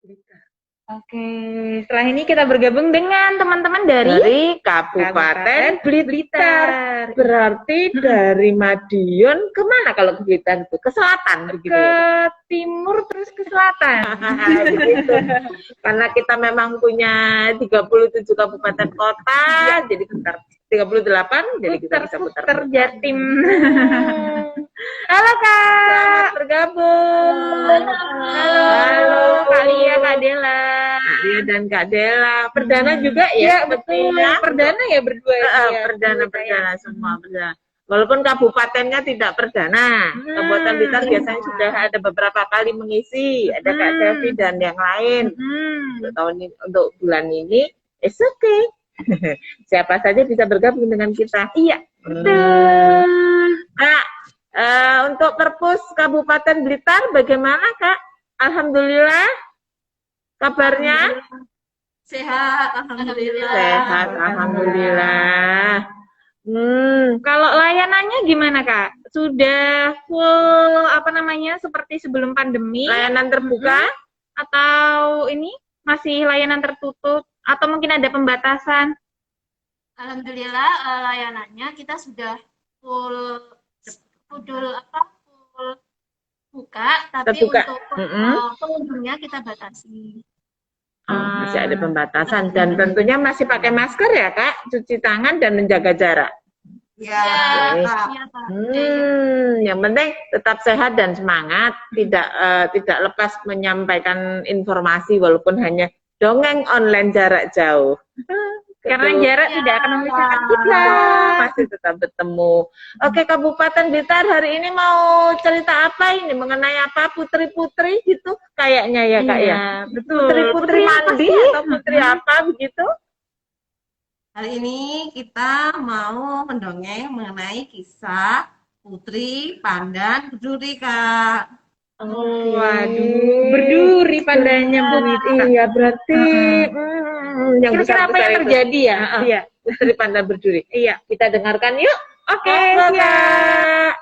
Oke, setelah ini kita bergabung dengan teman-teman dari Kabupaten Blitar. Blitar. Berarti dari Madiun kemana kalau ke Blitar itu? Ke selatan begitu? Ke timur terus ke selatan. Begitu. Karena kita memang punya 37 kabupaten kota, jadi putar 38, jadi kita bisa putar Jatim. Halo Kak. Selamat bergabung. Halo Kak Lia, Kak Dela. Kak Lia dan Kak Dela. Perdana juga ya? Betul. Perdana ya berdua. Perdana semua perdana. Walaupun kabupatennya tidak perdana, Kabupaten Blitar biasanya sudah ada beberapa kali mengisi, ada Kak Selvi dan yang lain. Untuk tahun ini, untuk bulan ini, it's okay. Siapa saja bisa bergabung dengan kita. Iya, betul. Kak, untuk Perpus Kabupaten Blitar bagaimana Kak? Alhamdulillah. Kabarnya? Sehat, alhamdulillah. Sehat, alhamdulillah. Kalau layanannya gimana Kak? Sudah full seperti sebelum pandemi? Layanan terbuka? Atau ini masih layanan tertutup? Atau mungkin ada pembatasan? Alhamdulillah layanannya kita sudah full buka, tapi terbuka. Untuk pengunjungnya kita batasi. Masih ada pembatasan dan tentunya masih pakai masker ya Kak, cuci tangan dan menjaga jarak. Ya, Kak. Yang penting tetap sehat dan semangat, tidak lepas menyampaikan informasi walaupun hanya dongeng online jarak jauh. Karena jarak tidak akan memisahkan kita, masih tetap bertemu. Oke, Kabupaten Blitar hari ini mau cerita apa ini? Mengenai apa? Putri-putri gitu kayaknya ya Kak ya? Betul. Putri-putri mandi atau putri apa begitu? Hari ini kita mau mendongeng mengenai kisah Putri Pandan Berduri, Kak. Waduh, berduri pandanya Bu Nita. Iya, berarti yang kira-kira apa yang terjadi ya? Iya, Putri Pandan Berduri. Iya, kita dengarkan yuk. Oke, siap.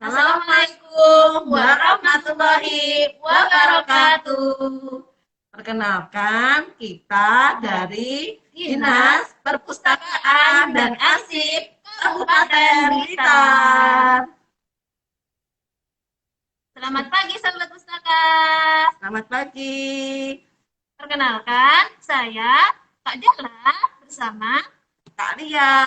Assalamualaikum warahmatullahi wabarakatuh. Perkenalkan, kita dari Dinas Perpustakaan dan Arsip Kabupaten Blitar. Selamat pagi, sahabat pustaka. Selamat pagi. Perkenalkan, saya Kak Dela bersama Kak Lia.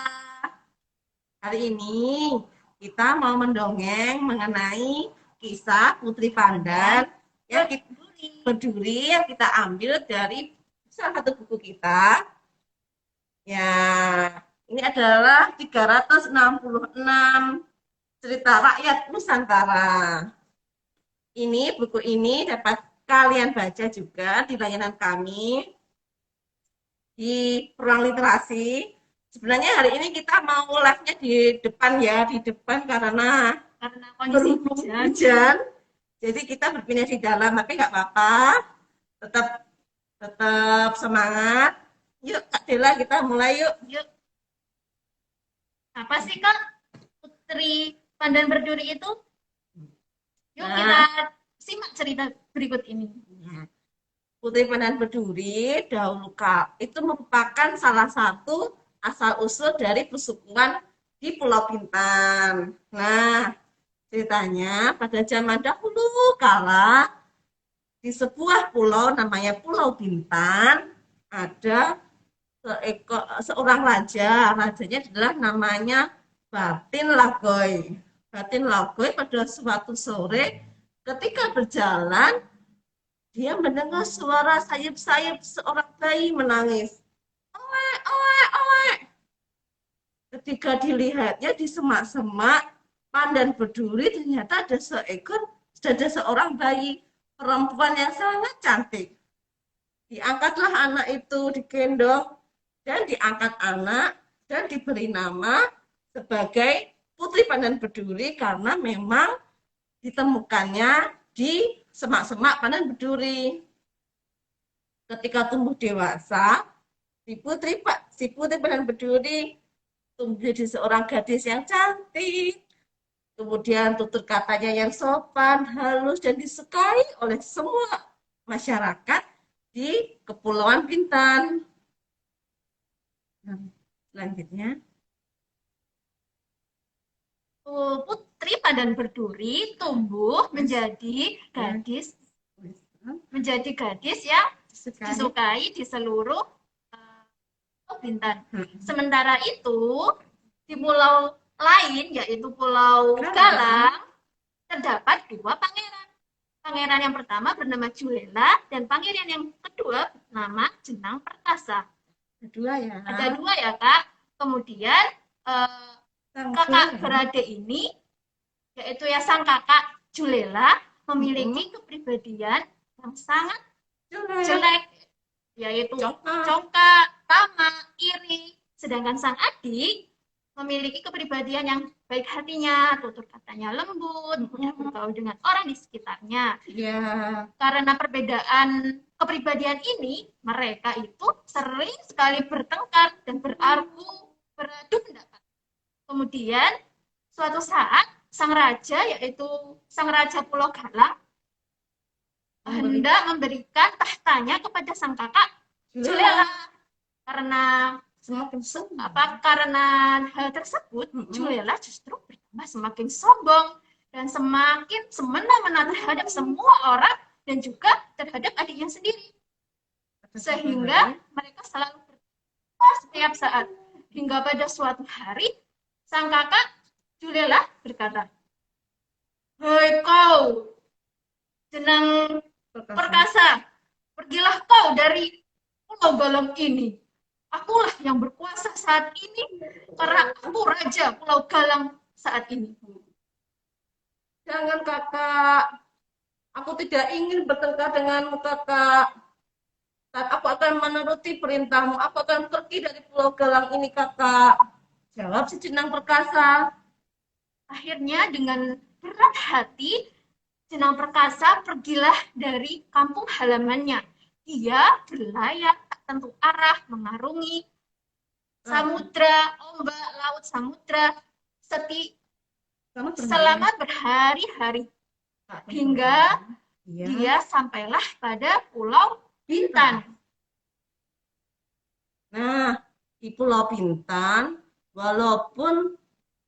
Hari ini kita mau mendongeng mengenai kisah Putri Pandan yang Berduri yang kita ambil dari salah satu buku kita. Ya, ini adalah 366 cerita rakyat Nusantara. Buku ini dapat kalian baca juga di layanan kami di Ruang Literasi. Sebenarnya hari ini kita mau live-nya di depan karena kondisi hujan. Jadi kita berpindah di dalam, tapi nggak apa-apa. Tetap semangat. Yuk Kak Dela, kita mulai yuk. Apa sih Kak Putri Pandan Berduri itu? Yuk kita simak cerita berikut ini. Putri Pandan Berduri dahulu itu merupakan salah satu asal-usul dari persukuan di Pulau Bintan. Nah, ceritanya pada zaman dahulu kala di sebuah pulau namanya Pulau Bintan ada seorang raja. Rajanya adalah namanya Batin Lagoy. Batin Lagoy pada suatu sore ketika berjalan dia mendengar suara sayup-sayup seorang bayi menangis. Oe, oe, oe. Ketika dilihatnya di semak-semak Pandan Berduri, ternyata ada seorang bayi perempuan yang sangat cantik. Diangkatlah anak itu, digendong dan diangkat anak dan diberi nama sebagai Putri Pandan Berduri karena memang ditemukannya di semak-semak Pandan Berduri. Ketika tumbuh dewasa, si Putri Pandan Berduri tumbuh jadi seorang gadis yang cantik. kemudian tutur katanya yang sopan, halus, dan disukai oleh semua masyarakat di Kepulauan Bintan. Nah, selanjutnya, Putri Pandan Berduri tumbuh menjadi gadis yang disukai di seluruh Bintan. Sementara itu di pulau lain yaitu Pulau Galang terdapat dua pangeran. Pangeran yang pertama bernama Julela dan pangeran yang kedua bernama Jenang Perkasa. Ada dua ya Kak. Kemudian kakak beradik ini yaitu ya sang kakak Julela memiliki kepribadian yang sangat jelek, yaitu congkak, tamak, iri. Sedangkan sang adik memiliki kepribadian yang baik hatinya, tutur katanya lembut, mudah bergaul dengan orang di sekitarnya. Karena perbedaan kepribadian ini, mereka itu sering sekali bertengkar dan beradu pendapat. Kemudian suatu saat sang raja, yaitu sang raja Pulau Galang, hendak memberikan tahtanya kepada sang kakak Julela. Karena hal tersebut, Julela justru bertambah semakin sombong dan semakin semena-mena terhadap semua orang dan juga terhadap adiknya sendiri. Sehingga mereka selalu bertengkar setiap saat. Hingga pada suatu hari, sang kakak Julela berkata, "Hei kau, Jenang Perkasa, pergilah kau dari Pulau Galang ini. Akulah yang berkuasa saat ini karena aku raja Pulau Galang saat ini." Jangan kakak, aku tidak ingin bertengkar denganmu kakak. Aku akan menuruti perintahmu, aku akan pergi dari Pulau Galang ini kakak. Jawab si Jenang Perkasa. Akhirnya dengan berat hati, Jenang Perkasa pergilah dari kampung halamannya. Dia berlayar tak tentu arah, mengarungi samudra, ombak, laut samudra, selama berhari-hari. Hingga dia sampailah pada Pulau Bintan. Nah, di Pulau Bintan, walaupun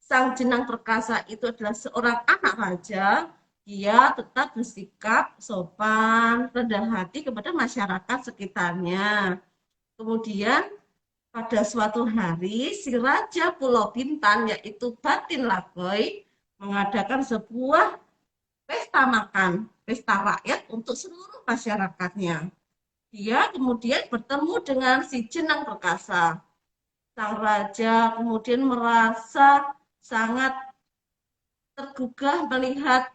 sang Jenang Perkasa itu adalah seorang anak raja, dia tetap bersikap sopan, rendah hati kepada masyarakat sekitarnya. Kemudian pada suatu hari, si Raja Pulau Bintan, yaitu Batin Lagoy, mengadakan sebuah pesta makan, pesta rakyat untuk seluruh masyarakatnya. Dia kemudian bertemu dengan si Jenang Perkasa. Sang raja kemudian merasa sangat tergugah melihat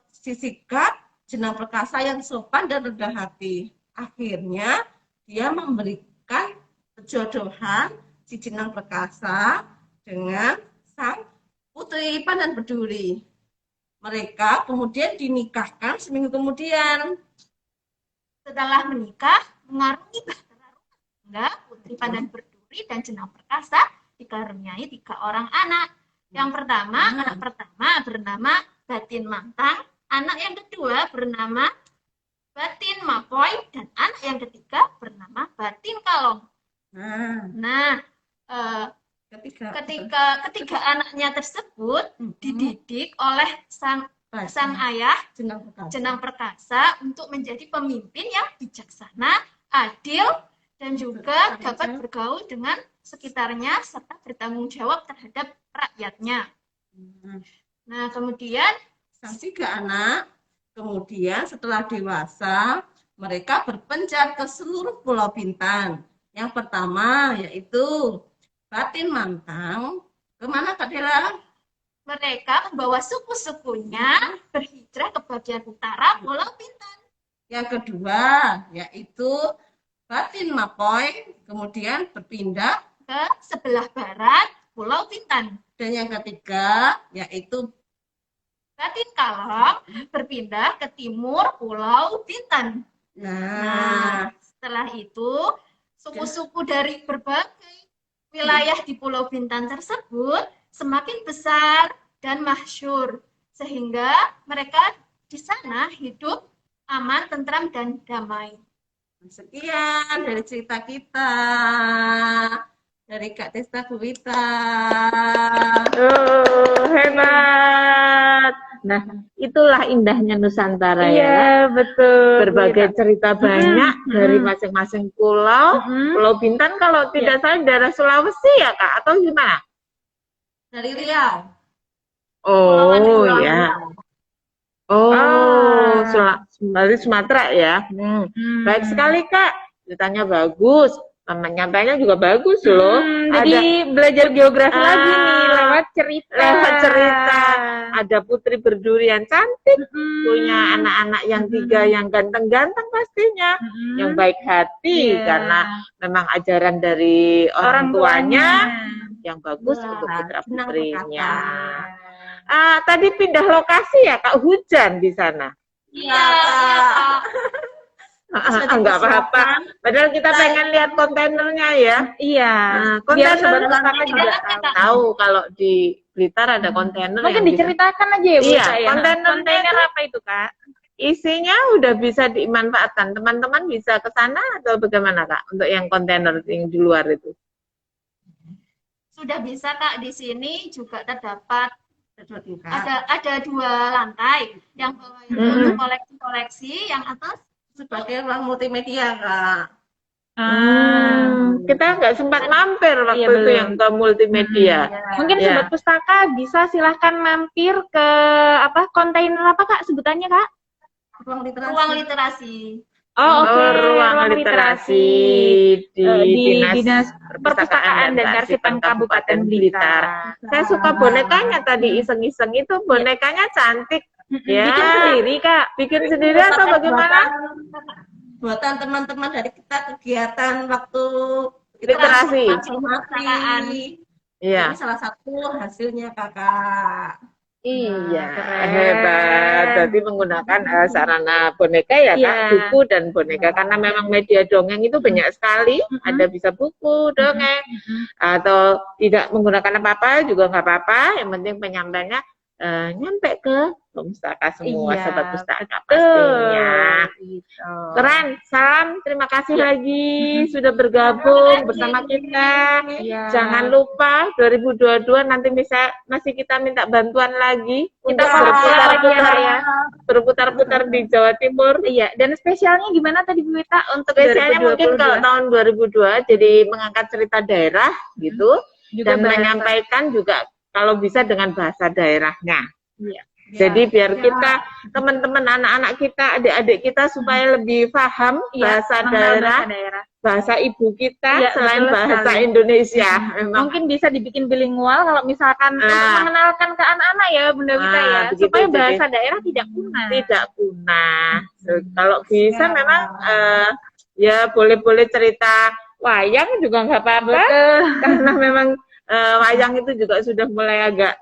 si sikap Jenang Perkasa yang sopan dan rendah hati. Akhirnya dia memberikan perjodohan si Jenang Perkasa dengan sang Putri Pandan Berduri. Mereka kemudian dinikahkan seminggu kemudian. Setelah menikah, mengarungi bahtera rumah tangga, Putri Pandan Berduri dan Jenang Perkasa dikaruniai 3 orang anak. Yang pertama, anak pertama bernama Batin Mantang, anak yang kedua bernama Batin Mapoy, dan anak yang ketiga bernama Batin Kalong. Nah, ketika ketiga anaknya tersebut dididik oleh sang ayah Jenang Perkasa untuk menjadi pemimpin yang bijaksana, adil, dan juga dapat bergaul dengan sekitarnya serta bertanggung jawab terhadap rakyatnya. Nah, kemudian sang 3 anak kemudian setelah dewasa mereka berpencar ke seluruh Pulau Bintan. Yang pertama yaitu Batin Mantang. Kemana Kak Dela? Mereka membawa suku-sukunya berhijrah ke bagian utara Pulau Bintan. Yang kedua yaitu Batin Mapoy kemudian berpindah ke sebelah barat Pulau Bintan. Dan yang ketiga yaitu Batin Kalong berpindah ke timur Pulau Bintan. Nah, setelah itu suku-suku dari berbagai wilayah di Pulau Bintan tersebut semakin besar dan masyhur, sehingga mereka di sana hidup aman, tentram, dan damai. Sekian dari cerita kita dari Kak Testa Buwita. Oh, hebat. Nah, itulah indahnya Nusantara ya. Iya, betul. Berbagai cerita banyak dari masing-masing pulau. Pulau Bintan kalau tidak salah daerah Sulawesi ya Kak, atau gimana? Dari Riau. Oh Riau. ya. Oh, dari Sumatera ya. Baik sekali Kak, ceritanya bagus. Menyampainya juga bagus loh. Jadi belajar geografi lagi nih lewat cerita. Lewat cerita. Ada putri berdurian cantik, punya anak-anak yang 3 yang ganteng-ganteng pastinya, yang baik hati karena memang ajaran dari orang tuanya yang bagus untuk putra-putrinya. Tadi pindah lokasi ya Kak, hujan di sana. Iya, Kak. Enggak apa-apa. Padahal kita pengen lihat kontainernya ya. Iya. Kontainer Sobat Pustaka juga tahu kalau di Blitar ada kontainer. Mungkin yang bisa- diceritakan aja ya Bu. Iya, ya. kontainer apa itu Kak? isinya udah bisa dimanfaatkan. Teman-teman bisa ke sana atau bagaimana Kak? Untuk yang kontainer yang di luar itu. Sudah bisa Kak, di sini juga terdapat ada 2 lantai, yang bawah itu koleksi-koleksi, yang atas Sebagai ruang multimedia, Kak. Kita nggak sempat mampir waktu Iya, itu belum. yang ke multimedia. Mungkin Ya. Sobat Pustaka bisa silahkan mampir ke kontainer apa Kak sebutannya Kak? Ruang literasi. ruang literasi. Oh, oke. Ruang literasi di Dinas Perpustakaan dan Kearsipan Kabupaten Blitar. Saya suka bonekanya tadi, iseng-iseng itu bonekanya cantik. Ya. Bikin sendiri Kak. Bikin sendiri atau bagaimana? Buatan teman-teman dari kita kegiatan waktu Literasi. partisipasi. Iya. Ini salah satu hasilnya Kakak. Iya, keren. hebat. Berarti menggunakan sarana boneka ya Kak, Iya. buku dan boneka. Karena memang media dongeng itu banyak sekali. Ada bisa buku, dongeng, atau tidak menggunakan apa-apa juga nggak apa-apa. Yang penting penyampaiannya nyampe ke pustaka semua, Iya, sobat pustaka betul. pastinya. Gitu. Keren, salam, terima kasih Iya. lagi sudah bergabung bersama kita. Iya. Jangan lupa 2022 nanti masih kita minta bantuan lagi Kita untuk follow lagi ya Kak ya. berputar-putar di Jawa Timur. Iya, dan spesialnya gimana tadi Bu Wita untuk Spesialnya mungkin 2022? kalau tahun 2002 jadi mengangkat cerita daerah gitu Juga dan bahasa. menyampaikan juga kalau bisa dengan bahasa daerahnya. Iya. Jadi biar kita, teman-teman, anak-anak kita, adik-adik kita supaya lebih paham bahasa mengenal daerah, bahasa daerah. bahasa ibu kita Iya, selain betul bahasa sekali. Indonesia. Memang Mungkin bisa dibikin bilingual kalau misalkan untuk mengenalkan ke anak-anak ya Bunda Wita ya, begitu, supaya jadi bahasa daerah tidak punah. tidak punah. Kalau bisa memang ya boleh-boleh cerita wayang juga nggak apa-apa, karena memang wayang itu juga sudah mulai agak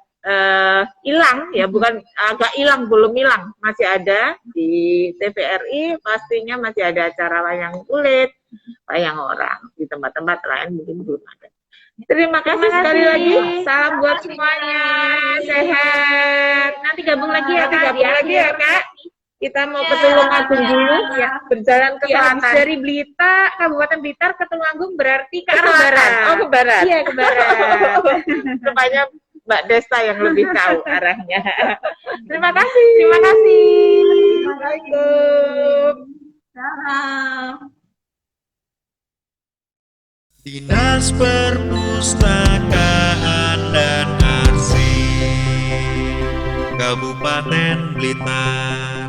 hilang ya, bukan agak hilang, belum hilang, masih ada di TVRI, pastinya masih ada acara wayang kulit, wayang orang, di tempat-tempat lain mungkin belum ada. Terima kasih sekali lagi, salam buat semuanya, sehat. Nanti gabung lagi ya Nanti Kak. gabung lagi ya Kak. Kita mau ke Tulungagung dulu, berjalan ke Ya, habis selatan. dari Blitar, Kabupaten Blitar ke Tulungagung berarti ke Ke arah selatan. barat. Oh, ke barat. Iya, ke barat. Rupanya Mbak Desta yang lebih tahu arahnya. Terima kasih. Terima kasih. Assalamualaikum. Salam. Dinas Perpustakaan dan Arsip Kabupaten Blitar.